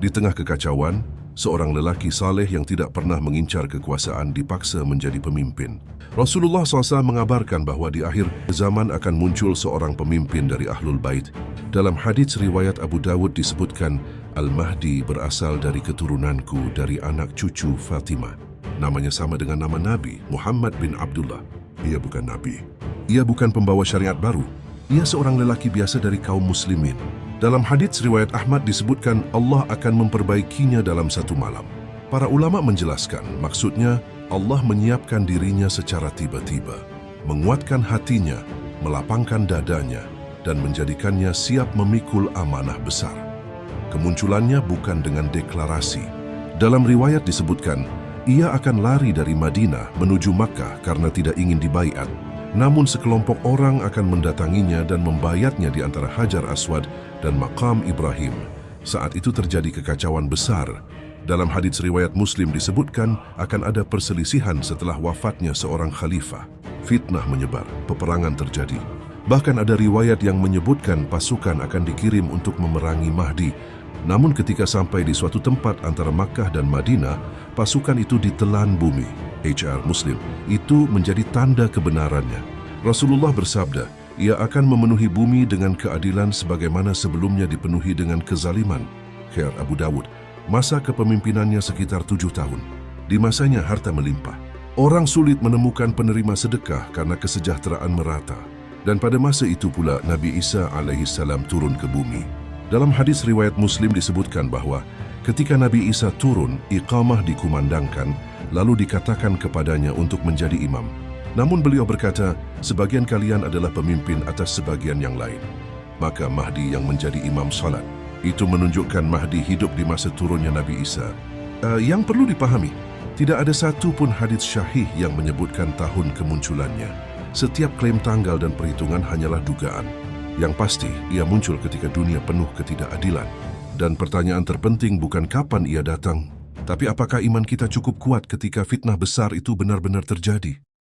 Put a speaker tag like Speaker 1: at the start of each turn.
Speaker 1: Di tengah kekacauan, seorang lelaki saleh yang tidak pernah mengincar kekuasaan dipaksa menjadi pemimpin. Rasulullah SAW mengabarkan bahawa di akhir zaman akan muncul seorang pemimpin dari Ahlul Bait. Dalam hadits riwayat Abu Dawud disebutkan, Al-Mahdi berasal dari keturunanku dari anak cucu Fatimah. Namanya sama dengan nama Nabi, Muhammad bin Abdullah. Ia bukan Nabi. Ia bukan pembawa syariat baru. Ia seorang lelaki biasa dari kaum muslimin. Dalam hadits riwayat Ahmad disebutkan Allah akan memperbaikinya dalam satu malam. Para ulama menjelaskan, maksudnya Allah menyiapkan dirinya secara tiba-tiba, menguatkan hatinya, melapangkan dadanya, dan menjadikannya siap memikul amanah besar. Kemunculannya bukan dengan deklarasi. Dalam riwayat disebutkan, ia akan lari dari Madinah menuju Makkah karena tidak ingin dibaiat. Namun sekelompok orang akan mendatanginya dan membayatnya di antara Hajar Aswad dan Maqam Ibrahim. Saat itu terjadi kekacauan besar. Dalam hadits riwayat Muslim disebutkan akan ada perselisihan setelah wafatnya seorang khalifah. Fitnah menyebar, peperangan terjadi. Bahkan ada riwayat yang menyebutkan pasukan akan dikirim untuk memerangi Mahdi. Namun ketika sampai di suatu tempat antara Makkah dan Madinah, pasukan itu ditelan bumi. HR Muslim. Itu menjadi tanda kebenarannya. Rasulullah bersabda, ia akan memenuhi bumi dengan keadilan sebagaimana sebelumnya dipenuhi dengan kezaliman. Khair Abu Dawud. Masa kepemimpinannya sekitar 7 tahun. Di masanya harta melimpah. Orang sulit menemukan penerima sedekah karena kesejahteraan merata. Dan pada masa itu pula Nabi Isa alaihissalam turun ke bumi. Dalam hadis riwayat Muslim disebutkan bahawa ketika Nabi Isa turun, iqamah dikumandangkan, lalu dikatakan kepadanya untuk menjadi imam. Namun beliau berkata, sebagian kalian adalah pemimpin atas sebagian yang lain. Maka Mahdi yang menjadi imam salat. Itu menunjukkan Mahdi hidup di masa turunnya Nabi Isa. Yang perlu dipahami, tidak ada satu pun hadits syahih yang menyebutkan tahun kemunculannya. Setiap klaim tanggal dan perhitungan hanyalah dugaan. Yang pasti, ia muncul ketika dunia penuh ketidakadilan. Dan pertanyaan terpenting bukan kapan ia datang, tapi apakah iman kita cukup kuat ketika fitnah besar itu benar-benar terjadi?